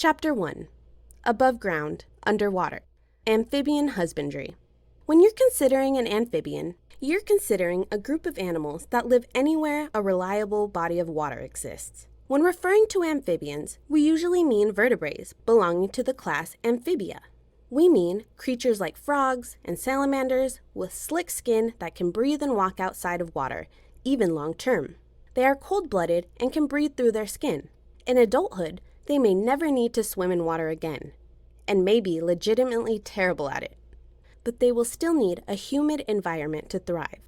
Chapter 1. Above Ground, Underwater. Amphibian Husbandry. When you're considering an amphibian, you're considering a group of animals that live anywhere a reliable body of water exists. When referring to amphibians, we usually mean vertebrates belonging to the class Amphibia. We mean creatures like frogs and salamanders with slick skin that can breathe and walk outside of water, even long term. They are cold-blooded and can breathe through their skin. In adulthood, they may never need to swim in water again, and may be legitimately terrible at it. But they will still need a humid environment to thrive.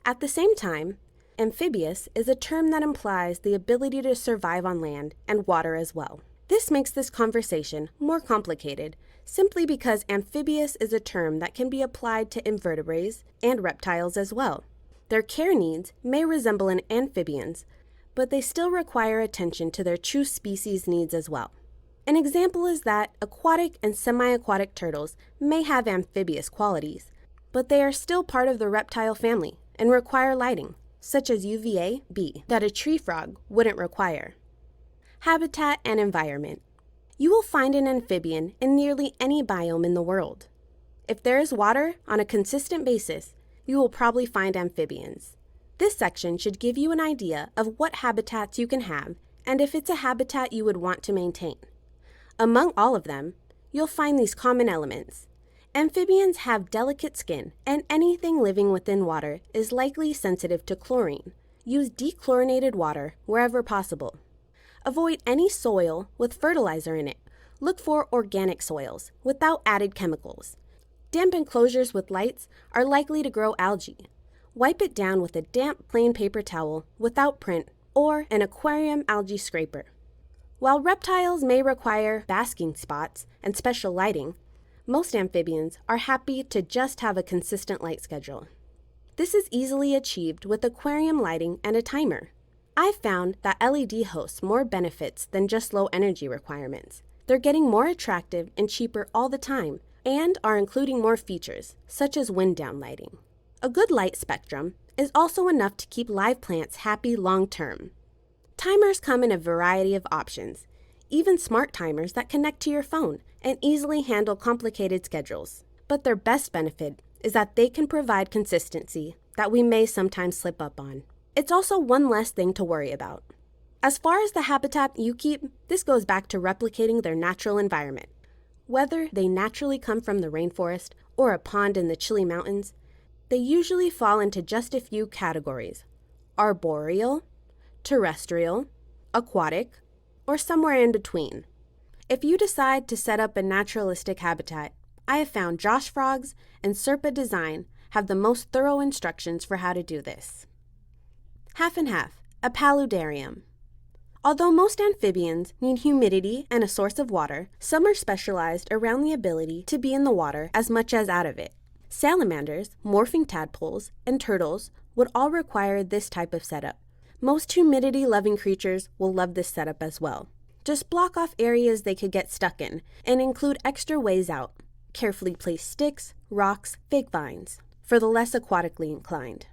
At the same time, amphibious is a term that implies the ability to survive on land and water as well. This makes this conversation more complicated simply because amphibious is a term that can be applied to invertebrates and reptiles as well. Their care needs may resemble an amphibian's, but they still require attention to their true species needs as well. An example is that aquatic and semi-aquatic turtles may have amphibious qualities, but they are still part of the reptile family and require lighting, such as UVA-B, that a tree frog wouldn't require. Habitat and environment. You will find an amphibian in nearly any biome in the world. If there is water on a consistent basis, you will probably find amphibians. This section should give you an idea of what habitats you can have and if it's a habitat you would want to maintain. Among all of them, you'll find these common elements. Amphibians have delicate skin, and anything living within water is likely sensitive to chlorine. Use dechlorinated water wherever possible. Avoid any soil with fertilizer in it. Look for organic soils without added chemicals. Damp enclosures with lights are likely to grow algae. Wipe it down with a damp plain paper towel without print or an aquarium algae scraper. While reptiles may require basking spots and special lighting, most amphibians are happy to just have a consistent light schedule. This is easily achieved with aquarium lighting and a timer. I've found that LED hosts more benefits than just low energy requirements. They're getting more attractive and cheaper all the time and are including more features, such as wind down lighting. A good light spectrum is also enough to keep live plants happy long term. Timers come in a variety of options, even smart timers that connect to your phone and easily handle complicated schedules. But their best benefit is that they can provide consistency that we may sometimes slip up on. It's also one less thing to worry about. As far as the habitat you keep, this goes back to replicating their natural environment. Whether they naturally come from the rainforest or a pond in the chilly mountains, they usually fall into just a few categories: arboreal, terrestrial, aquatic, or somewhere in between. If you decide to set up a naturalistic habitat, I have found Josh Frogs and Serpa Design have the most thorough instructions for how to do this. Half and half, a paludarium. Although most amphibians need humidity and a source of water, some are specialized around the ability to be in the water as much as out of it. Salamanders, morphing tadpoles, and turtles would all require this type of setup. Most humidity-loving creatures will love this setup as well. Just block off areas they could get stuck in and include extra ways out. Carefully place sticks, rocks, fake vines for the less aquatically inclined.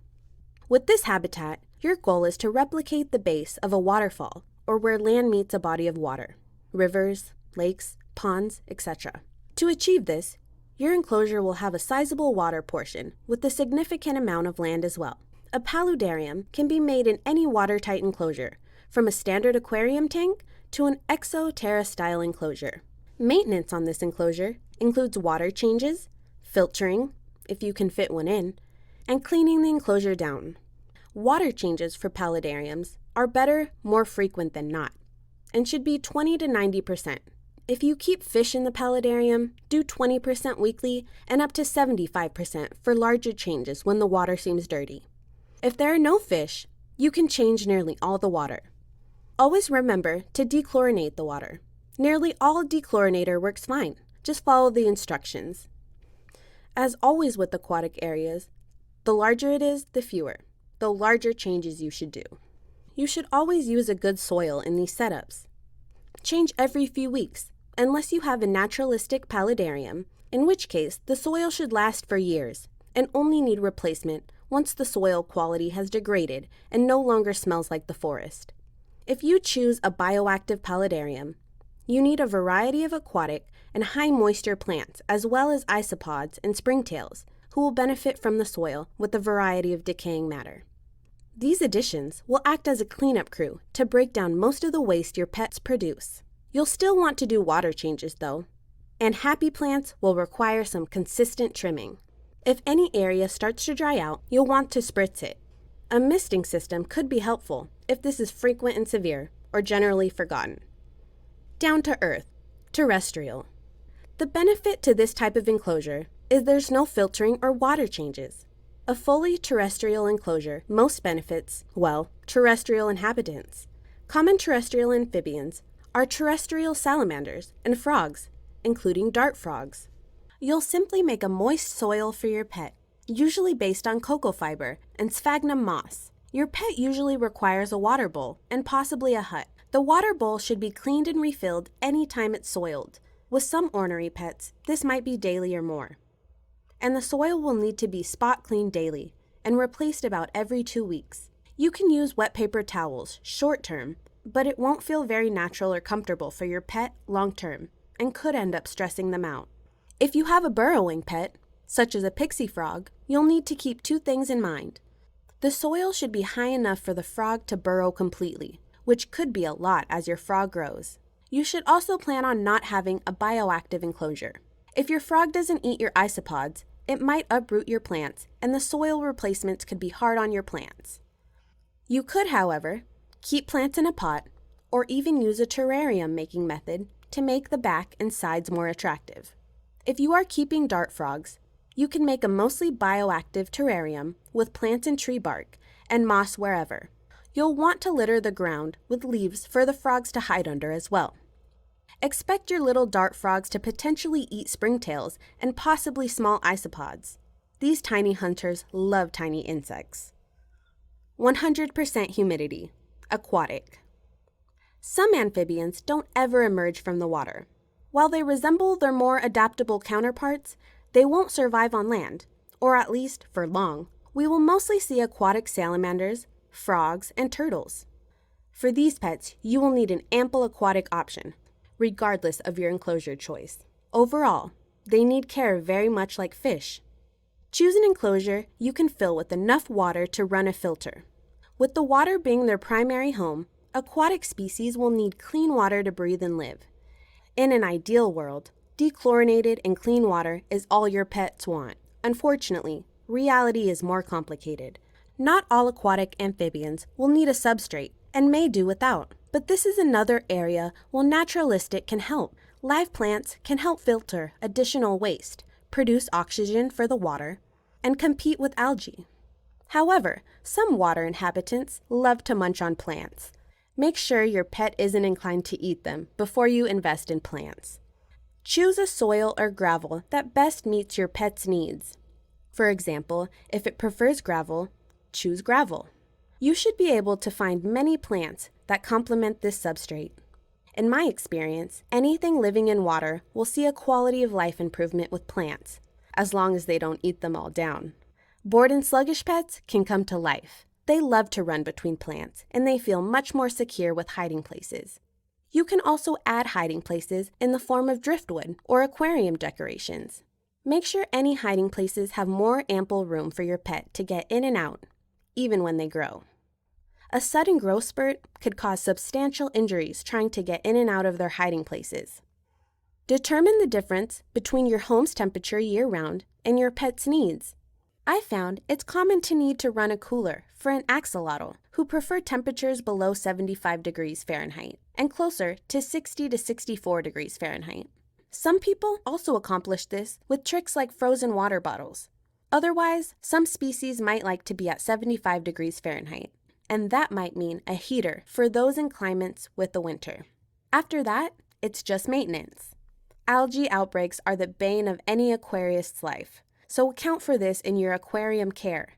With this habitat, your goal is to replicate the base of a waterfall or where land meets a body of water, rivers, lakes, ponds, etc. To achieve this, your enclosure will have a sizable water portion with a significant amount of land as well. A paludarium can be made in any watertight enclosure, from a standard aquarium tank to an exo-terra-style enclosure. Maintenance on this enclosure includes water changes, filtering, if you can fit one in, and cleaning the enclosure down. Water changes for paludariums are better more frequent than not, and should be 20 to 90%. If you keep fish in the paludarium, do 20% weekly and up to 75% for larger changes when the water seems dirty. If there are no fish, you can change nearly all the water. Always remember to dechlorinate the water. Nearly all dechlorinator works fine. Just follow the instructions. As always with aquatic areas, the larger it is, the fewer, the larger changes you should do. You should always use a good soil in these setups. Change every few weeks, unless you have a naturalistic paludarium, in which case the soil should last for years and only need replacement once the soil quality has degraded and no longer smells like the forest. If you choose a bioactive paludarium, You need a variety of aquatic and high-moisture plants, as well as isopods and springtails, who will benefit from the soil with a variety of decaying matter. These additions will act as a cleanup crew to break down most of the waste your pets produce. You'll still want to do water changes, though, and happy plants will require some consistent trimming. If any area starts to dry out, you'll want to spritz it. A misting system could be helpful if this is frequent and severe, or generally forgotten. Down to earth, terrestrial. The benefit to this type of enclosure is there's no filtering or water changes. A fully terrestrial enclosure most benefits, well, terrestrial inhabitants. Common terrestrial amphibians are terrestrial salamanders and frogs, including dart frogs. You'll simply make a moist soil for your pet, usually based on cocoa fiber and sphagnum moss. Your pet usually requires a water bowl and possibly a hut. The water bowl should be cleaned and refilled anytime it's soiled. With some ornery pets, this might be daily or more. And the soil will need to be spot cleaned daily and replaced about every 2 weeks. You can use wet paper towels short term, but it won't feel very natural or comfortable for your pet long term and could end up stressing them out. If you have a burrowing pet, such as a pixie frog, you'll need to keep 2 things in mind. The soil should be high enough for the frog to burrow completely, which could be a lot as your frog grows. You should also plan on not having a bioactive enclosure. If your frog doesn't eat your isopods, it might uproot your plants, and the soil replacements could be hard on your plants. You could, however, keep plants in a pot, or even use a terrarium making method to make the back and sides more attractive. If you are keeping dart frogs, you can make a mostly bioactive terrarium with plants and tree bark and moss wherever. You'll want to litter the ground with leaves for the frogs to hide under as well. Expect your little dart frogs to potentially eat springtails and possibly small isopods. These tiny hunters love tiny insects. 100% humidity. Aquatic. Some amphibians don't ever emerge from the water. While they resemble their more adaptable counterparts, they won't survive on land, or at least for long. We will mostly see aquatic salamanders, frogs, and turtles. For these pets, you will need an ample aquatic option, regardless of your enclosure choice. Overall, they need care very much like fish. Choose an enclosure you can fill with enough water to run a filter. With the water being their primary home, aquatic species will need clean water to breathe and live. In an ideal world, dechlorinated and clean water is all your pets want. Unfortunately, reality is more complicated. Not all aquatic amphibians will need a substrate and may do without, but this is another area where naturalistic can help. Live plants can help filter additional waste, produce oxygen for the water, and compete with algae. However, some water inhabitants love to munch on plants. Make sure your pet isn't inclined to eat them before you invest in plants. Choose a soil or gravel that best meets your pet's needs. For example, if it prefers gravel, choose gravel. You should be able to find many plants that complement this substrate. In my experience, anything living in water will see a quality of life improvement with plants, as long as they don't eat them all down. Bored and sluggish pets can come to life. They love to run between plants, and they feel much more secure with hiding places. You can also add hiding places in the form of driftwood or aquarium decorations. Make sure any hiding places have more ample room for your pet to get in and out, even when they grow. A sudden growth spurt could cause substantial injuries trying to get in and out of their hiding places. Determine the difference between your home's temperature year-round and your pet's needs. I found it's common to need to run a cooler for an axolotl who prefer temperatures below 75 degrees Fahrenheit and closer to 60 to 64 degrees Fahrenheit. Some people also accomplish this with tricks like frozen water bottles. Otherwise, some species might like to be at 75 degrees Fahrenheit, and that might mean a heater for those in climates with the winter. After that, it's just maintenance. Algae outbreaks are the bane of any aquarist's life, so account for this in your aquarium care.